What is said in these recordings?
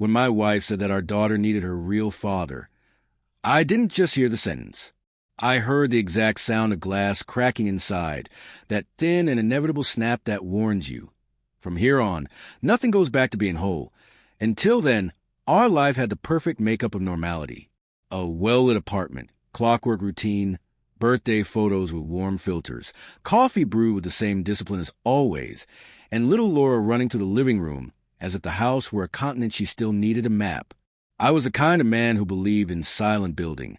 when my wife said that our daughter needed her real father. I didn't just hear the sentence. I heard the exact sound of glass cracking inside, that thin and inevitable snap that warns you. From here on, nothing goes back to being whole. Until then, our life had the perfect makeup of normality. A well-lit apartment, clockwork routine, birthday photos with warm filters, coffee brewed with the same discipline as always, and little Laura running to the living room as if the house were a continent she still needed a map. I was the kind of man who believed in silent building.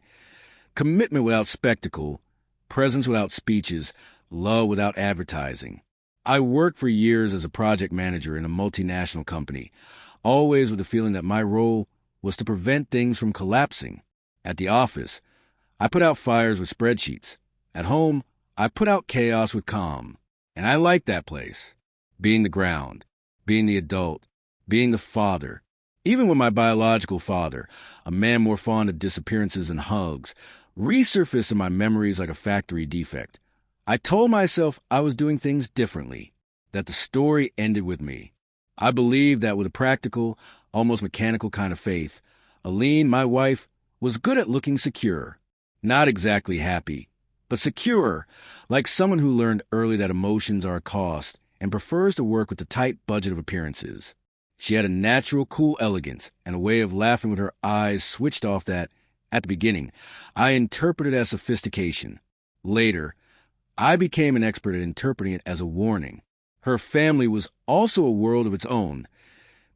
Commitment without spectacle, presence without speeches, love without advertising. I worked for years as a project manager in a multinational company, always with the feeling that my role was to prevent things from collapsing. At the office, I put out fires with spreadsheets. At home, I put out chaos with calm. And I liked that place. Being the ground, being the adult, being the father. Even when my biological father, a man more fond of disappearances and hugs, resurfaced in my memories like a factory defect, I told myself I was doing things differently, that the story ended with me. I believed that with a practical, almost mechanical kind of faith, Aline, my wife, was good at looking secure. Not exactly happy, but secure, like someone who learned early that emotions are a cost and prefers to work with the tight budget of appearances. She had a natural, cool elegance and a way of laughing with her eyes switched off that, at the beginning, I interpreted as sophistication. Later, I became an expert at interpreting it as a warning. Her family was also a world of its own.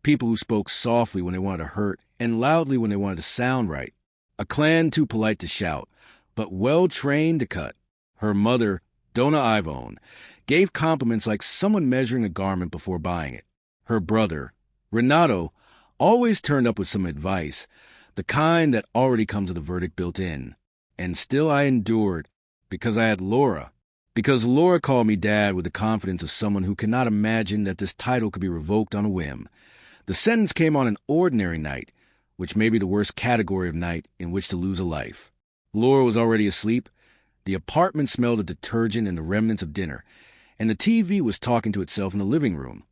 People who spoke softly when they wanted to hurt and loudly when they wanted to sound right. A clan too polite to shout, but well-trained to cut. Her mother, Dona Ivone, gave compliments like someone measuring a garment before buying it. Her brother, Renato, always turned up with some advice, the kind that already comes with a verdict built in. And still I endured, because I had Laura. Because Laura called me Dad with the confidence of someone who cannot imagine that this title could be revoked on a whim. The sentence came on an ordinary night, which may be the worst category of night in which to lose a life. Laura was already asleep. The apartment smelled of detergent and the remnants of dinner, and the TV was talking to itself in the living room,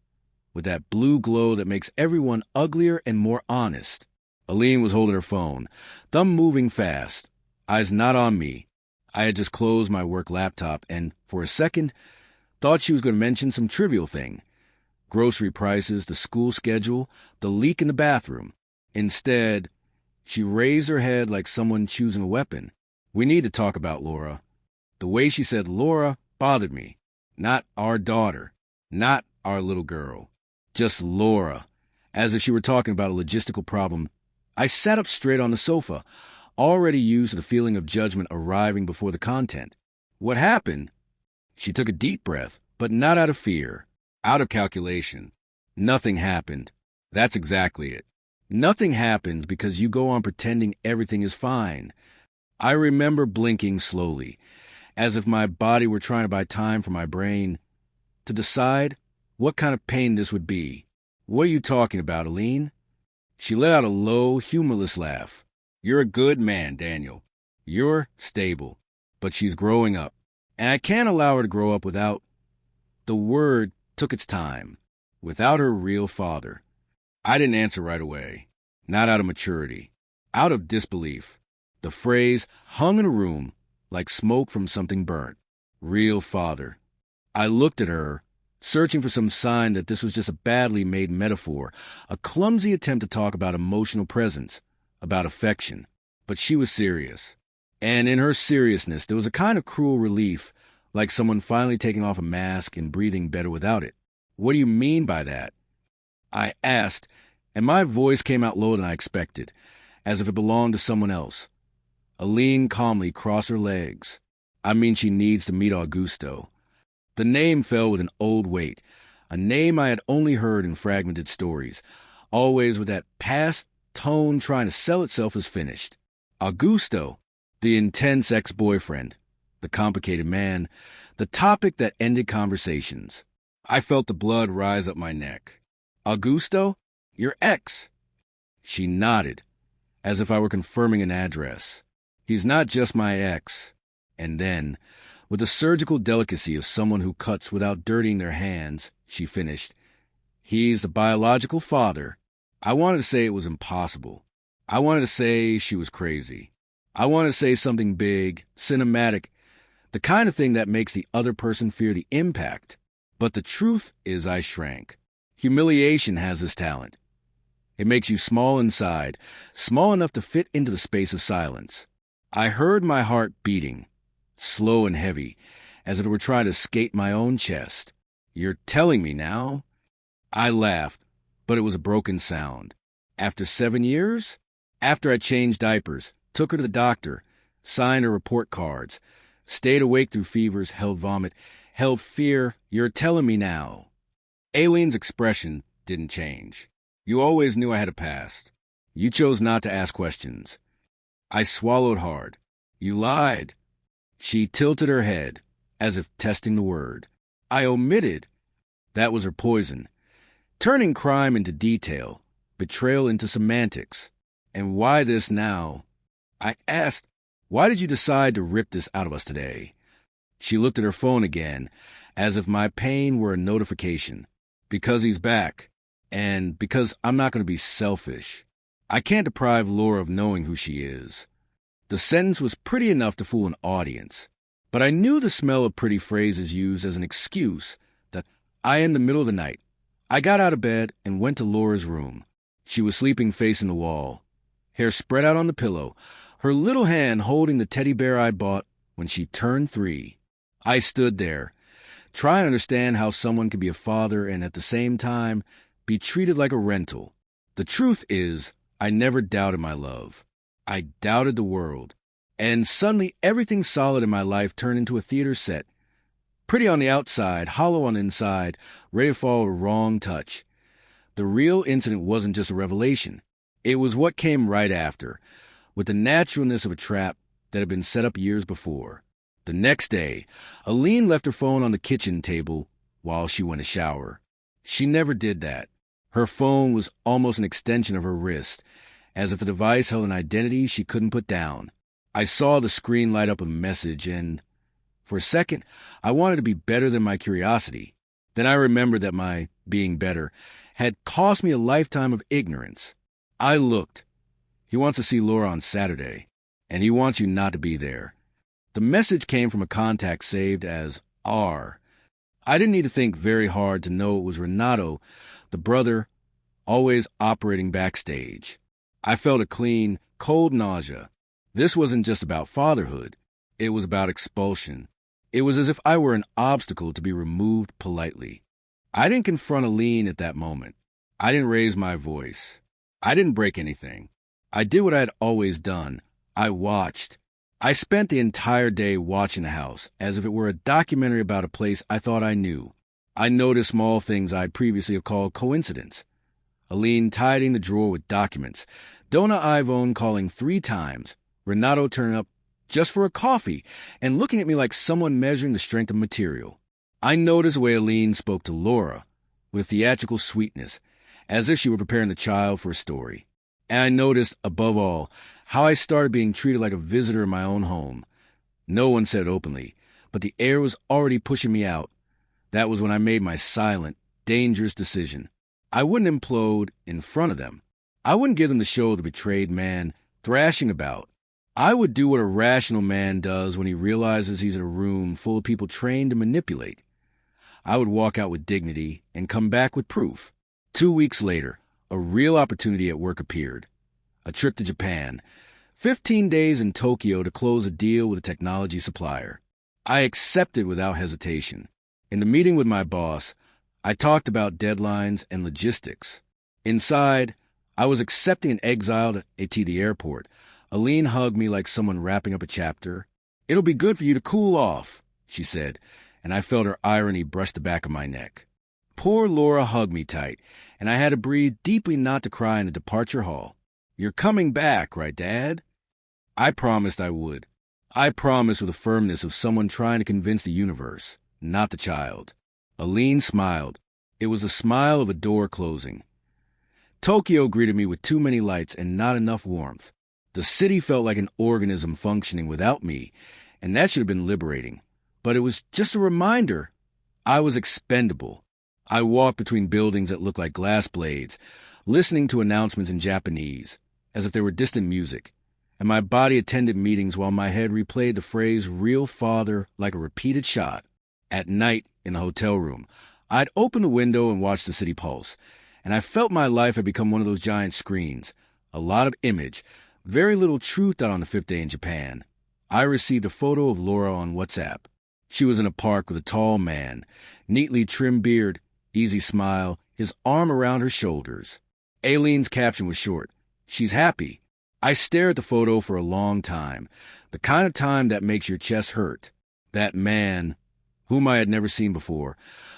with that blue glow that makes everyone uglier and more honest. Aline was holding her phone, thumb moving fast, eyes not on me. I had just closed my work laptop and, for a second, thought she was going to mention some trivial thing. Grocery prices, the school schedule, the leak in the bathroom. Instead, she raised her head like someone choosing a weapon. We need to talk about Laura. The way she said Laura bothered me. Not our daughter. Not our little girl. Just Laura. As if she were talking about a logistical problem. I sat up straight on the sofa, already used to the feeling of judgment arriving before the content. What happened? She took a deep breath, but not out of fear, out of calculation. Nothing happened. That's exactly it. Nothing happens because you go on pretending everything is fine. I remember blinking slowly, as if my body were trying to buy time for my brain to decide what kind of pain this would be. What are you talking about, Aline? She let out a low, humorless laugh. You're a good man, Daniel. You're stable. But she's growing up. And I can't allow her to grow up without... The word took its time. Without her real father. I didn't answer right away. Not out of maturity. Out of disbelief. The phrase hung in a room like smoke from something burnt. Real father. I looked at her, searching for some sign that this was just a badly made metaphor, a clumsy attempt to talk about emotional presence, about affection. But she was serious. And in her seriousness, there was a kind of cruel relief, like someone finally taking off a mask and breathing better without it. What do you mean by that? I asked, and my voice came out lower than I expected, as if it belonged to someone else. Aline calmly crossed her legs. I mean, she needs to meet Augusto. The name fell with an old weight, a name I had only heard in fragmented stories, always with that past tone trying to sell itself as finished. Augusto, the intense ex-boyfriend, the complicated man, the topic that ended conversations. I felt the blood rise up my neck. Augusto? Your ex? She nodded, as if I were confirming an address. He's not just my ex. And then, with the surgical delicacy of someone who cuts without dirtying their hands, she finished, he's the biological father I wanted to say it was impossible. I wanted to say she was crazy. I wanted to say something big, cinematic, the kind of thing that makes the other person fear the impact. But the truth is I shrank. Humiliation has this talent. It makes you small inside, small enough to fit into the space of silence. I heard my heart beating, slow and heavy, as if it were trying to escape my own chest. You're telling me now? I laughed, but it was a broken sound. After 7 years? After I changed diapers, took her to the doctor, signed her report cards, stayed awake through fevers, held vomit, held fear, you're telling me now. Aileen's expression didn't change. You always knew I had a past. You chose not to ask questions. I swallowed hard. You lied. She tilted her head, as if testing the word. I omitted. That was her poison. Turning crime into detail, betrayal into semantics. And why this now? I asked, why did you decide to rip this out of us today? She looked at her phone again, as if my pain were a notification. Because he's back. And because I'm not going to be selfish. I can't deprive Laura of knowing who she is. The sentence was pretty enough to fool an audience. But I knew the smell of pretty phrases used as an excuse that in the middle of the night, I got out of bed and went to Laura's room. She was sleeping facing the wall, hair spread out on the pillow, her little hand holding the teddy bear I bought when she turned 3. I stood there, trying to understand how someone could be a father and at the same time be treated like a rental. The truth is, I never doubted my love. I doubted the world. And suddenly everything solid in my life turned into a theater set. Pretty on the outside, hollow on the inside, ready to fall a wrong touch. The real incident wasn't just a revelation. It was what came right after, with the naturalness of a trap that had been set up years before. The next day, Aileen left her phone on the kitchen table while she went to shower. She never did that. Her phone was almost an extension of her wrist, as if the device held an identity she couldn't put down. I saw the screen light up a message, and for a second, I wanted to be better than my curiosity. Then I remembered that my being better had cost me a lifetime of ignorance. I looked. He wants to see Laura on Saturday, and he wants you not to be there. The message came from a contact saved as R. I didn't need to think very hard to know it was Renato, the brother, always operating backstage. I felt a clean, cold nausea. This wasn't just about fatherhood. It was about expulsion. It was as if I were an obstacle to be removed politely. I didn't confront Aileen at that moment. I didn't raise my voice. I didn't break anything. I did what I had always done. I watched. I spent the entire day watching the house, as if it were a documentary about a place I thought I knew. I noticed small things I'd previously have called coincidence. Aileen tidying the drawer with documents, Donna Ivone calling 3 times, Renato turning up just for a coffee and looking at me like someone measuring the strength of material. I noticed the way Aileen spoke to Laura, with theatrical sweetness, as if she were preparing the child for a story. And I noticed, above all, how I started being treated like a visitor in my own home. No one said it openly, but the air was already pushing me out. That was when I made my silent, dangerous decision. I wouldn't implode in front of them. I wouldn't give them the show of the betrayed man thrashing about. I would do what a rational man does when he realizes he's in a room full of people trained to manipulate. I would walk out with dignity and come back with proof. 2 weeks later, a real opportunity at work appeared. A trip to Japan. 15 days in Tokyo to close a deal with a technology supplier. I accepted without hesitation. In the meeting with my boss, I talked about deadlines and logistics. Inside, I was accepting an exile to the airport. Aileen hugged me like someone wrapping up a chapter. "It'll be good for you to cool off," she said, and I felt her irony brush the back of my neck. Poor Laura hugged me tight, and I had to breathe deeply not to cry in the departure hall. "You're coming back, right, Dad?" I promised I would. I promised with the firmness of someone trying to convince the universe, not the child. Aileen smiled. It was the smile of a door closing. Tokyo greeted me with too many lights and not enough warmth. The city felt like an organism functioning without me, and that should have been liberating. But it was just a reminder. I was expendable. I walked between buildings that looked like glass blades, listening to announcements in Japanese, as if they were distant music, and my body attended meetings while my head replayed the phrase real father like a repeated shot. At night, in the hotel room, I'd open the window and watch the city pulse, and I felt my life had become one of those giant screens. A lot of image, very little truth out on the fifth day in Japan. I received a photo of Laura on WhatsApp. She was in a park with a tall man, neatly trimmed beard, easy smile, his arm around her shoulders. Aileen's caption was short. She's happy. I stared at the photo for a long time, the kind of time that makes your chest hurt. That man, whom I had never seen before,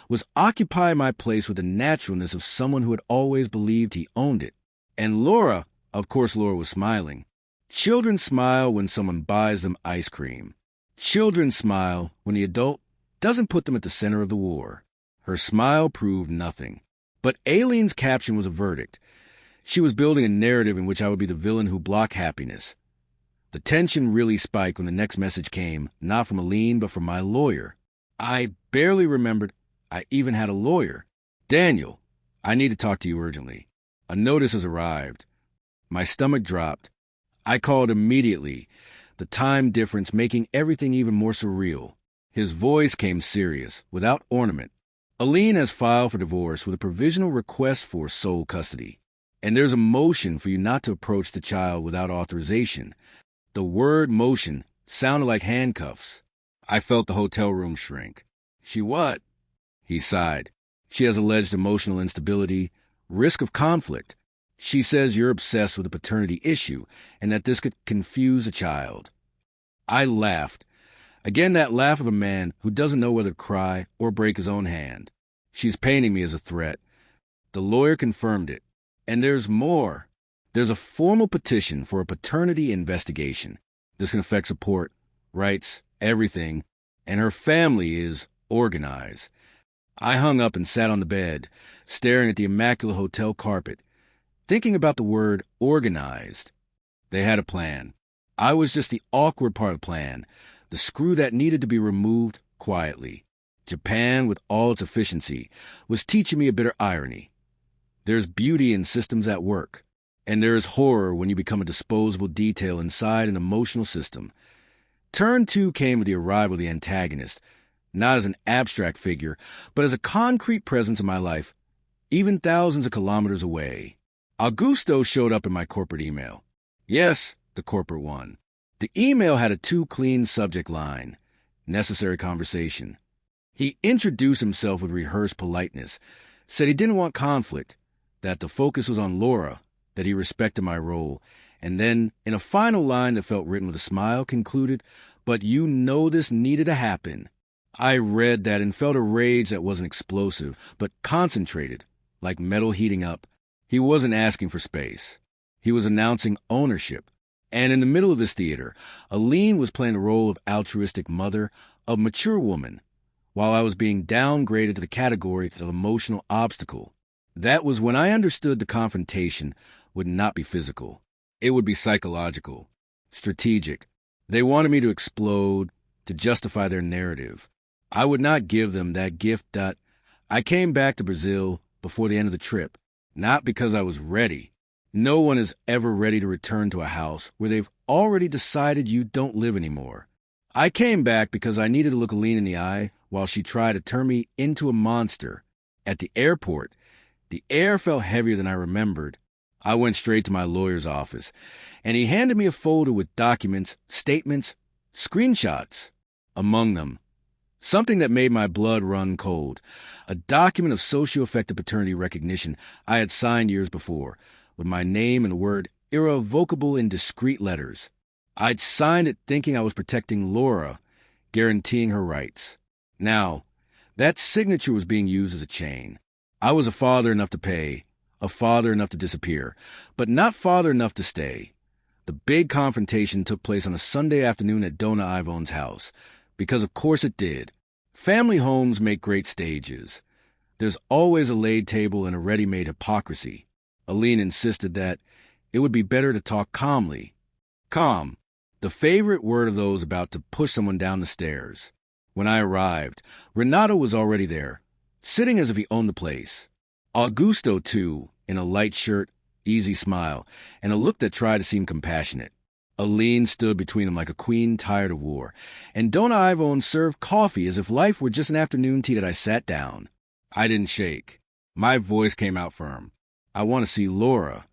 was occupying my place with the naturalness of someone who had always believed he owned it. And Laura, of course Laura was smiling. Children smile when someone buys them ice cream. Children smile when the adult doesn't put them at the center of the war. Her smile proved nothing. But Aileen's caption was a verdict. She was building a narrative in which I would be the villain who blocked happiness. The tension really spiked when the next message came, not from Aileen, but from my lawyer. I barely remembered I even had a lawyer. Daniel, I need to talk to you urgently. A notice has arrived. My stomach dropped. I called immediately, the time difference making everything even more surreal. His voice came serious, without ornament. Aileen has filed for divorce with a provisional request for sole custody. And there's a motion for you not to approach the child without authorization. The word motion sounded like handcuffs. I felt the hotel room shrink. She what? He sighed. She has alleged emotional instability, risk of conflict. She says you're obsessed with a paternity issue and that this could confuse a child. I laughed. Again, that laugh of a man who doesn't know whether to cry or break his own hand. She's painting me as a threat. The lawyer confirmed it. And there's more. There's a formal petition for a paternity investigation. This can affect support, rights, everything, and her family is organized. I hung up and sat on the bed, staring at the immaculate hotel carpet, thinking about the word organized. They had a plan. I was just the awkward part of the plan, the screw that needed to be removed quietly. Japan, with all its efficiency, was teaching me a bitter irony. There's beauty in systems at work, and there is horror when you become a disposable detail inside an emotional system. Turn 2 came with the arrival of the antagonist, not as an abstract figure, but as a concrete presence in my life, even thousands of kilometers away. Augusto showed up in my corporate email. Yes, the corporate one. The email had a too-clean subject line, necessary conversation. He introduced himself with rehearsed politeness, said he didn't want conflict, that the focus was on Laura, that he respected my role, and then, in a final line that felt written with a smile, concluded, "But you know this needed to happen." I read that and felt a rage that wasn't explosive, but concentrated, like metal heating up. He wasn't asking for space. He was announcing ownership. And in the middle of this theater, Aileen was playing the role of altruistic mother, of mature woman, while I was being downgraded to the category of emotional obstacle. That was when I understood the confrontation would not be physical. It would be psychological, strategic. They wanted me to explode, to justify their narrative. I would not give them that gift. I came back to Brazil before the end of the trip, not because I was ready. No one is ever ready to return to a house where they've already decided you don't live anymore. I came back because I needed to look Aileen in the eye while she tried to turn me into a monster. At the airport, the air felt heavier than I remembered. I went straight to my lawyer's office, and he handed me a folder with documents, statements, screenshots. Among them, something that made my blood run cold, a document of socio-affective paternity recognition I had signed years before, with my name and the word irrevocable in discreet letters. I'd signed it thinking I was protecting Laura, guaranteeing her rights. Now, that signature was being used as a chain. I was a father enough to pay, a father enough to disappear, but not father enough to stay. The big confrontation took place on a Sunday afternoon at Dona Ivonne's house, because of course it did. Family homes make great stages. There's always a laid table and a ready-made hypocrisy. Aileen insisted that it would be better to talk calmly. Calm, the favorite word of those about to push someone down the stairs. When I arrived, Renato was already there, sitting as if he owned the place. Augusto, too, in a light shirt, easy smile, and a look that tried to seem compassionate. Aline stood between them like a queen tired of war, and Dona Ivone served coffee as if life were just an afternoon tea that I sat down. I didn't shake. My voice came out firm. I want to see Laura.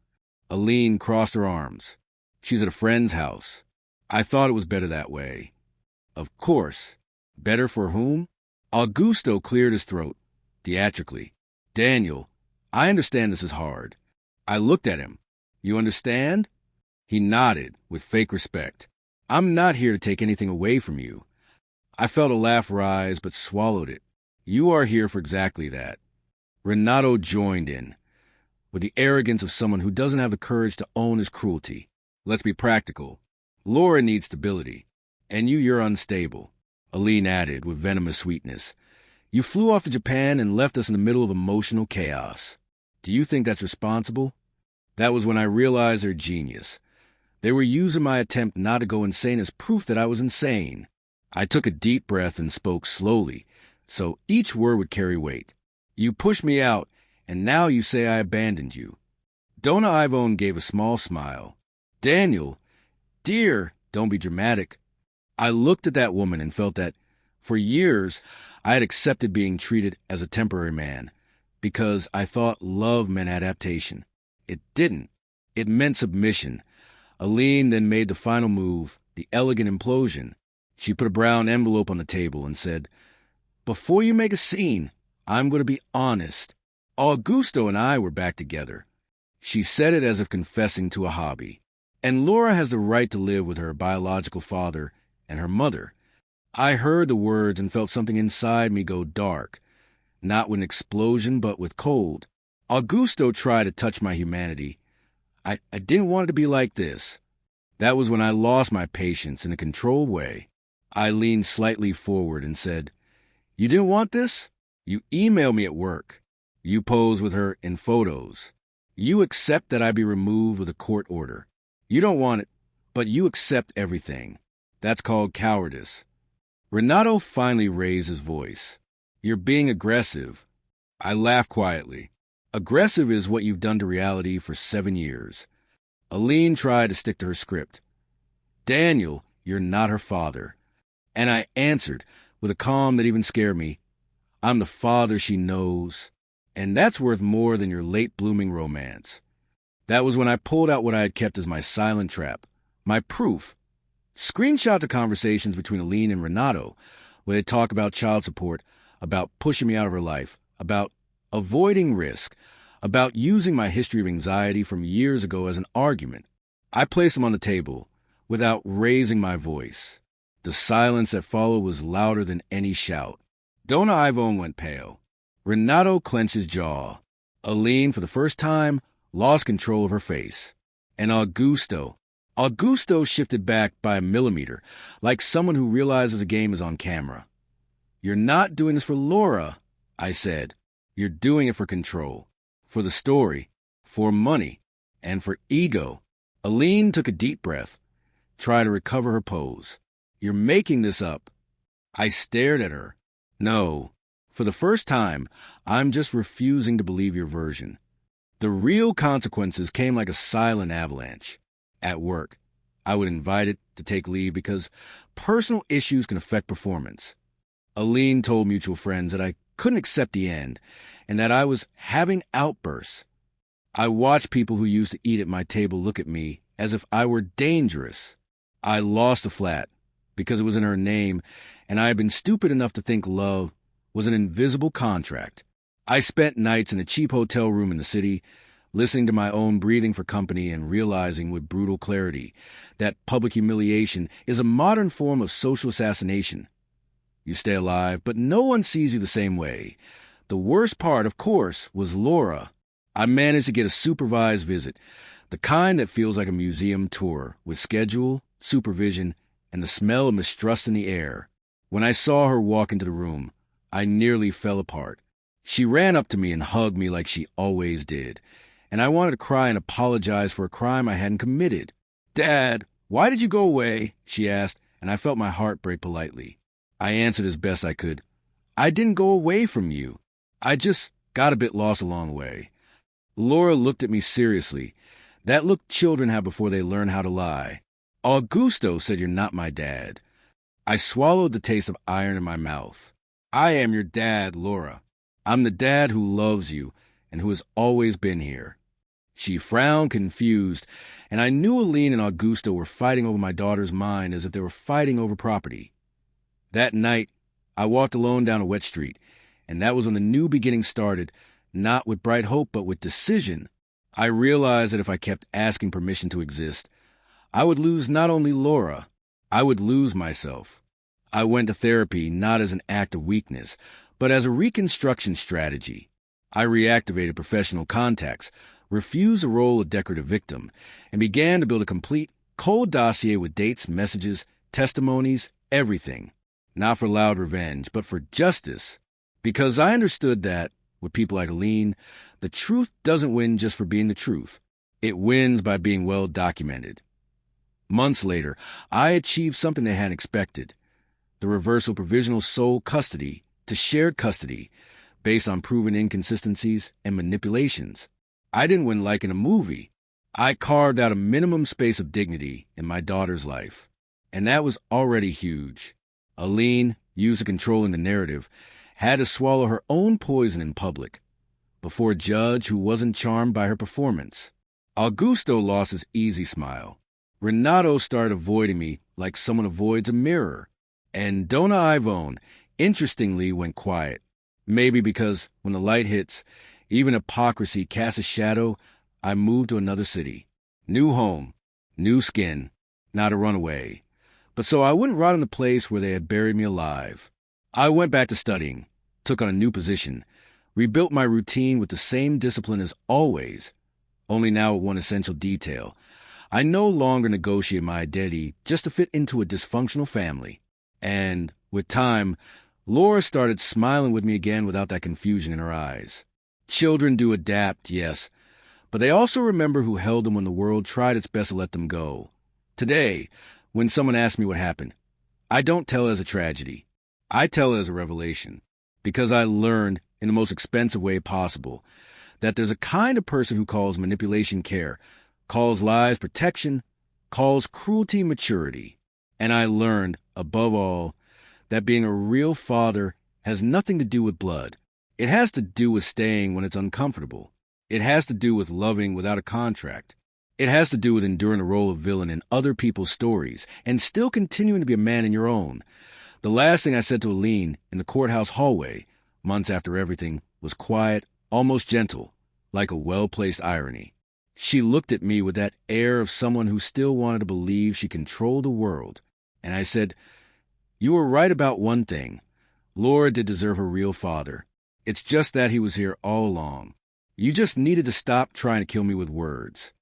Aline crossed her arms. She's at a friend's house. I thought it was better that way. Of course. Better for whom? Augusto cleared his throat, theatrically. Daniel, I understand this is hard. I looked at him. You understand? He nodded with fake respect. I'm not here to take anything away from you. I felt a laugh rise, but swallowed it. You are here for exactly that. Renato joined in, with the arrogance of someone who doesn't have the courage to own his cruelty. Let's be practical. Laura needs stability, and you're unstable. Aline added with venomous sweetness. You flew off to Japan and left us in the middle of emotional chaos. Do you think that's responsible? That was when I realized their genius. They were using my attempt not to go insane as proof that I was insane. I took a deep breath and spoke slowly, so each word would carry weight. You pushed me out, and now you say I abandoned you. Dona Ivone gave a small smile. Daniel, dear, don't be dramatic. I looked at that woman and felt that, for years, I had accepted being treated as a temporary man, because I thought love meant adaptation. It didn't. It meant submission. Aline then made the final move, the elegant implosion. She put a brown envelope on the table and said, Before you make a scene, I'm going to be honest. Augusto and I were back together. She said it as if confessing to a hobby. And Laura has the right to live with her biological father and her mother. I heard the words and felt something inside me go dark, not with an explosion, but with cold. Augusto tried to touch my humanity. I didn't want it to be like this. That was when I lost my patience in a controlled way. I leaned slightly forward and said, You didn't want this? You emailed me at work. You posed with her in photos. You accept that I be removed with a court order. You don't want it, but you accept everything. That's called cowardice. Renato finally raised his voice. You're being aggressive. I laughed quietly. Aggressive is what you've done to reality for 7 years. Aline tried to stick to her script. Daniel, you're not her father. And I answered, with a calm that even scared me, I'm the father she knows, and that's worth more than your late-blooming romance. That was when I pulled out what I had kept as my silent trap, my proof. Screenshot the conversations between Aline and Renato, where they talk about child support, about pushing me out of her life, about avoiding risk, about using my history of anxiety from years ago as an argument. I placed them on the table, without raising my voice. The silence that followed was louder than any shout. Dona Ivone went pale. Renato clenched his jaw. Aline, for the first time, lost control of her face. And Augusto shifted back by a millimeter, like someone who realizes a game is on camera. You're not doing this for Laura, I said. You're doing it for control, for the story, for money, and for ego. Aline took a deep breath, tried to recover her pose. You're making this up. I stared at her. No, for the first time, I'm just refusing to believe your version. The real consequences came like a silent avalanche. At work, I would invite it to take leave because personal issues can affect performance. Aline told mutual friends that I couldn't accept the end, and that I was having outbursts. I watched people who used to eat at my table look at me as if I were dangerous. I lost the flat because it was in her name, and I had been stupid enough to think love was an invisible contract. I spent nights in a cheap hotel room in the city, listening to my own breathing for company and realizing with brutal clarity that public humiliation is a modern form of social assassination. You stay alive, but no one sees you the same way. The worst part, of course, was Laura. I managed to get a supervised visit, the kind that feels like a museum tour, with schedule, supervision, and the smell of mistrust in the air. When I saw her walk into the room, I nearly fell apart. She ran up to me and hugged me like she always did, and I wanted to cry and apologize for a crime I hadn't committed. Dad, why did you go away? She asked, and I felt my heart break politely. I answered as best I could. I didn't go away from you. I just got a bit lost along the way. Laura looked at me seriously. That look children have before they learn how to lie. Augusto said you're not my dad. I swallowed the taste of iron in my mouth. I am your dad, Laura. I'm the dad who loves you and who has always been here. She frowned, confused, and I knew Aline and Augusto were fighting over my daughter's mind as if they were fighting over property. That night, I walked alone down a wet street, and that was when the new beginning started, not with bright hope, but with decision. I realized that if I kept asking permission to exist, I would lose not only Laura, I would lose myself. I went to therapy not as an act of weakness, but as a reconstruction strategy. I reactivated professional contacts, refused the role of decorative victim, and began to build a complete, cold dossier with dates, messages, testimonies, everything. Not for loud revenge, but for justice. Because I understood that, with people like Aline, the truth doesn't win just for being the truth. It wins by being well documented. Months later, I achieved something they hadn't expected. The reversal of provisional sole custody to shared custody based on proven inconsistencies and manipulations. I didn't win like in a movie. I carved out a minimum space of dignity in my daughter's life. And that was already huge. Aline, used to controlling the narrative, had to swallow her own poison in public, before a judge who wasn't charmed by her performance. Augusto lost his easy smile. Renato started avoiding me like someone avoids a mirror. And Dona Ivone, interestingly, went quiet. Maybe because when the light hits, even hypocrisy casts a shadow, I moved to another city. New home, new skin, not a runaway. But so I wouldn't rot in the place where they had buried me alive. I went back to studying, took on a new position, rebuilt my routine with the same discipline as always, only now with one essential detail. I no longer negotiate my identity just to fit into a dysfunctional family. And, with time, Laura started smiling with me again without that confusion in her eyes. Children do adapt, yes, but they also remember who held them when the world tried its best to let them go. Today, when someone asks me what happened, I don't tell it as a tragedy. I tell it as a revelation, because I learned, in the most expensive way possible, that there's a kind of person who calls manipulation care, calls lies protection, calls cruelty maturity. And I learned, above all, that being a real father has nothing to do with blood. It has to do with staying when it's uncomfortable. It has to do with loving without a contract. It has to do with enduring the role of villain in other people's stories and still continuing to be a man in your own. The last thing I said to Aline in the courthouse hallway, months after everything, was quiet, almost gentle, like a well-placed irony. She looked at me with that air of someone who still wanted to believe she controlled the world. And I said, "You were right about one thing. Laura did deserve her real father. It's just that he was here all along. You just needed to stop trying to kill me with words."